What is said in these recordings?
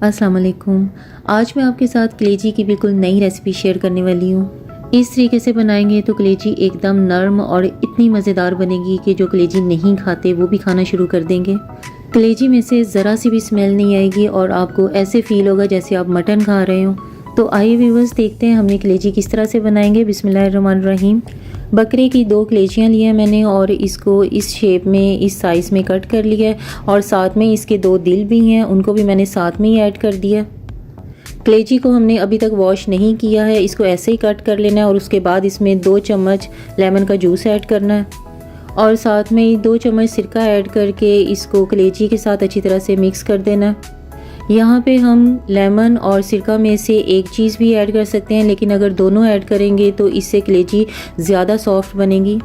अस्सलाम वालेकुम। आज मैं आपके साथ कलेजी की बिल्कुल नई रेसिपी शेयर करने वाली हूँ। इस तरीके से बनाएंगे तो कलेजी एकदम नरम और इतनी मज़ेदार बनेगी कि जो कलेजी नहीं खाते वो भी खाना शुरू कर देंगे। कलेजी में से ज़रा सी भी स्मेल नहीं आएगी और आपको ऐसे फ़ील होगा जैसे आप मटन खा रहे हो। तो आइए व्यूअर्स, देखते हैं हमने कलेजी किस तरह से बनाएंगे। बिस्मिल्लाहिर्रहमानिर्रहीम। बकरे की 2 कलेजियाँ ली हैं मैंने और इसको इस शेप में, इस साइज़ में कट कर लिया है और साथ में इसके 2 दिल भी हैं, उनको भी मैंने साथ में ही ऐड कर दिया। कलेजी को हमने अभी तक वॉश नहीं किया है, इसको ऐसे ही कट कर लेना है और उसके बाद इसमें 2 चम्मच लेमन का जूस ऐड करना है और साथ में 2 चम्मच सिरका ऐड करके इसको कलेजी के साथ अच्छी तरह से मिक्स कर देना है। यहाँ पे हम लेमन और सिरका में से एक चीज़ भी ऐड कर सकते हैं, लेकिन अगर दोनों ऐड करेंगे तो इससे कलेजी ज़्यादा सॉफ्ट बनेगी।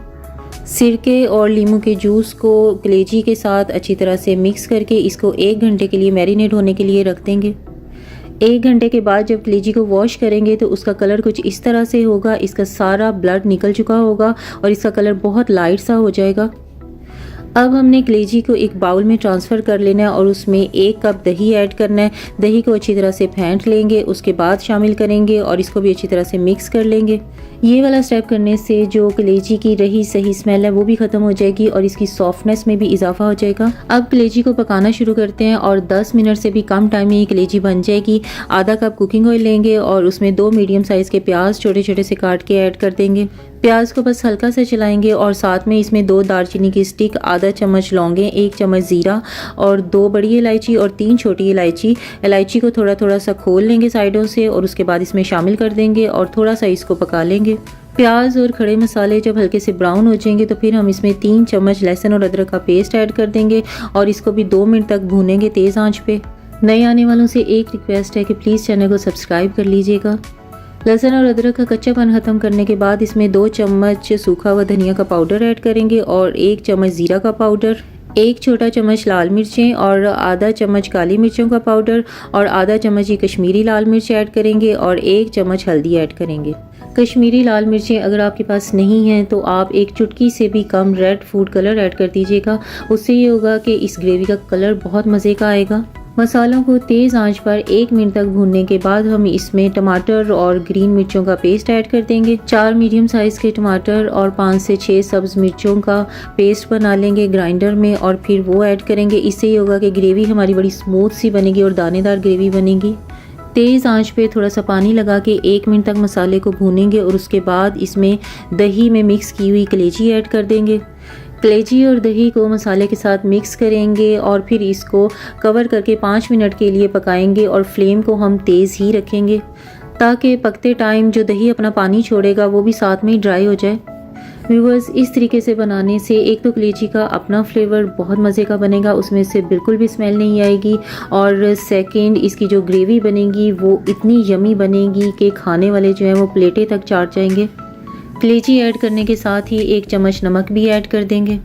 सिरके और नींबू के जूस को कलेजी के साथ अच्छी तरह से मिक्स करके इसको 1 घंटे के लिए मैरिनेट होने के लिए रख देंगे। 1 घंटे के बाद जब कलेजी को वॉश करेंगे तो उसका कलर कुछ इस तरह से होगा, इसका सारा ब्लड निकल चुका होगा और इसका कलर बहुत लाइट सा हो जाएगा। अब हमने कलेजी को एक बाउल में ट्रांसफ़र कर लेना है और उसमें 1 कप दही ऐड करना है। दही को अच्छी तरह से फेंट लेंगे, उसके बाद शामिल करेंगे और इसको भी अच्छी तरह से मिक्स कर लेंगे। ये वाला स्टेप करने से जो कलेजी की रही सही स्मेल है वो भी ख़त्म हो जाएगी और इसकी सॉफ्टनेस में भी इजाफा हो जाएगा। अब कलेजी को पकाना शुरू करते हैं और 10 मिनट से भी कम टाइम में ये कलेजी बन जाएगी। आधा कप कुकिंग ऑयल लेंगे और उसमें 2 मीडियम साइज़ के प्याज छोटे छोटे से काट के ऐड कर देंगे। प्याज को बस हल्का सा चलाएंगे और साथ में इसमें 2 दालचीनी की स्टिक, आधा चम्मच लौंगे, 1 चम्मच ज़ीरा और 2 बड़ी इलायची और 3 छोटी इलायची। इलायची को थोड़ा थोड़ा सा खोल लेंगे साइडों से और उसके बाद इसमें शामिल कर देंगे और थोड़ा सा इसको पका लेंगे। प्याज और खड़े मसाले जब हल्के से ब्राउन हो जाएंगे तो फिर हम इसमें 3 चम्मच लहसुन और अदरक का पेस्ट ऐड कर देंगे और इसको भी 2 मिनट तक भूनेंगे तेज़ आंच पे। नए आने वालों से एक रिक्वेस्ट है कि प्लीज़ चैनल को सब्सक्राइब कर लीजिएगा। लहसुन और अदरक का कच्चापन ख़त्म करने के बाद इसमें 2 चम्मच सूखा हुआ धनिया का पाउडर ऐड करेंगे और 1 चम्मच ज़ीरा का पाउडर, 1 छोटा चम्मच लाल मिर्चें और आधा चम्मच काली मिर्चों का पाउडर और आधा चम्मच ही कश्मीरी लाल मिर्च ऐड करेंगे और 1 चम्मच हल्दी ऐड करेंगे। कश्मीरी लाल मिर्चें अगर आपके पास नहीं हैं तो आप 1 चुटकी से भी कम रेड फूड कलर ऐड कर दीजिएगा। उससे ये होगा कि इस ग्रेवी का कलर बहुत मज़े का आएगा। मसालों को तेज़ आंच पर 1 मिनट तक भूनने के बाद हम इसमें टमाटर और ग्रीन मिर्चों का पेस्ट ऐड कर देंगे। 4 मीडियम साइज़ के टमाटर और 5 से 6 सब्ज़ मिर्चों का पेस्ट बना लेंगे ग्राइंडर में और फिर वो ऐड करेंगे। इससे ये होगा कि ग्रेवी हमारी बड़ी स्मूथ सी बनेगी और दानेदार ग्रेवी बनेगी। तेज़ आंच पे थोड़ा सा पानी लगा के 1 मिनट तक मसाले को भूनेंगे और उसके बाद इसमें दही में मिक्स की हुई कलेजी ऐड कर देंगे। कलेजी और दही को मसाले के साथ मिक्स करेंगे और फिर इसको कवर करके 5 मिनट के लिए पकाएंगे और फ्लेम को हम तेज़ ही रखेंगे ताकि पकते टाइम जो दही अपना पानी छोड़ेगा वो भी साथ में ही ड्राई हो जाए। व्यूअर्स, इस तरीके से बनाने से एक तो कलेजी का अपना फ्लेवर बहुत मज़े का बनेगा, उसमें से बिल्कुल भी स्मेल नहीं आएगी और सेकंड इसकी जो ग्रेवी बनेगी वो इतनी यमी बनेगी कि खाने वाले जो हैं वो प्लेटें तक चाट जाएंगे। कलेजी ऐड करने के साथ ही 1 चम्मच नमक भी ऐड कर देंगे।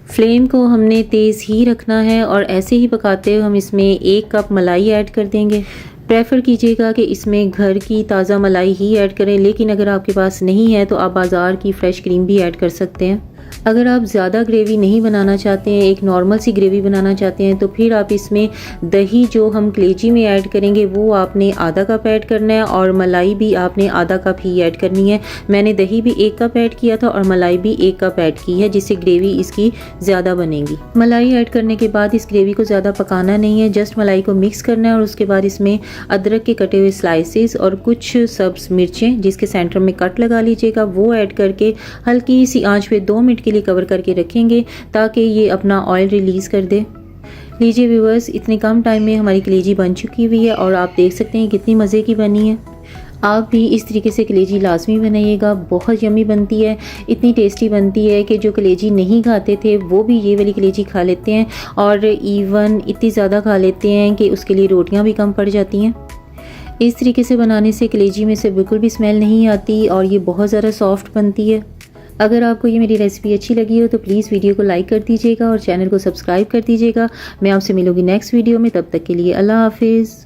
फ्लेम को हमने तेज़ ही रखना है और ऐसे ही पकाते हुए हम इसमें 1 कप मलाई ऐड कर देंगे। प्रेफर कीजिएगा कि इसमें घर की ताज़ा मलाई ही ऐड करें, लेकिन अगर आपके पास नहीं है तो आप बाज़ार की फ़्रेश क्रीम भी ऐड कर सकते हैं। अगर आप ज़्यादा ग्रेवी नहीं बनाना चाहते हैं, एक नॉर्मल सी ग्रेवी बनाना चाहते हैं, तो फिर आप इसमें दही जो हम कलेजी में ऐड करेंगे वो आपने आधा कप ऐड करना है और मलाई भी आपने आधा कप ही ऐड करनी है। मैंने दही भी 1 कप ऐड किया था और मलाई भी 1 कप ऐड की है, जिससे ग्रेवी इसकी ज़्यादा बनेगी। मलाई ऐड करने के बाद इस ग्रेवी को ज़्यादा पकाना नहीं है, जस्ट मलाई को मिक्स करना है और उसके बाद इसमें अदरक के कटे हुए स्लाइसेस और कुछ सब्ज़ मिर्चें जिसके सेंटर में कट लगा लीजिएगा वो ऐड करके हल्की सी आंच पे 2 मिनट के लिए कवर करके रखेंगे ताकि ये अपना ऑयल रिलीज़ कर दे। लीजिए व्यूअर्स, इतने कम टाइम में हमारी कलेजी बन चुकी हुई है और आप देख सकते हैं कितनी मज़े की बनी है। आप भी इस तरीके से कलेजी लाजमी बनाइएगा, बहुत यमी बनती है, इतनी टेस्टी बनती है कि जो कलेजी नहीं खाते थे वो भी ये वाली कलेजी खा लेते हैं और इवन इतनी ज़्यादा खा लेते हैं कि उसके लिए रोटियाँ भी कम पड़ जाती हैं। इस तरीके से बनाने से कलेजी में से बिल्कुल भी स्मेल नहीं आती और ये बहुत ज़्यादा सॉफ्ट बनती है। अगर आपको ये मेरी रेसिपी अच्छी लगी हो तो प्लीज़ वीडियो को लाइक कर दीजिएगा और चैनल को सब्सक्राइब कर दीजिएगा। मैं आपसे मिलूँगी नेक्स्ट वीडियो में, तब तक के लिए अल्लाह हाफिज़।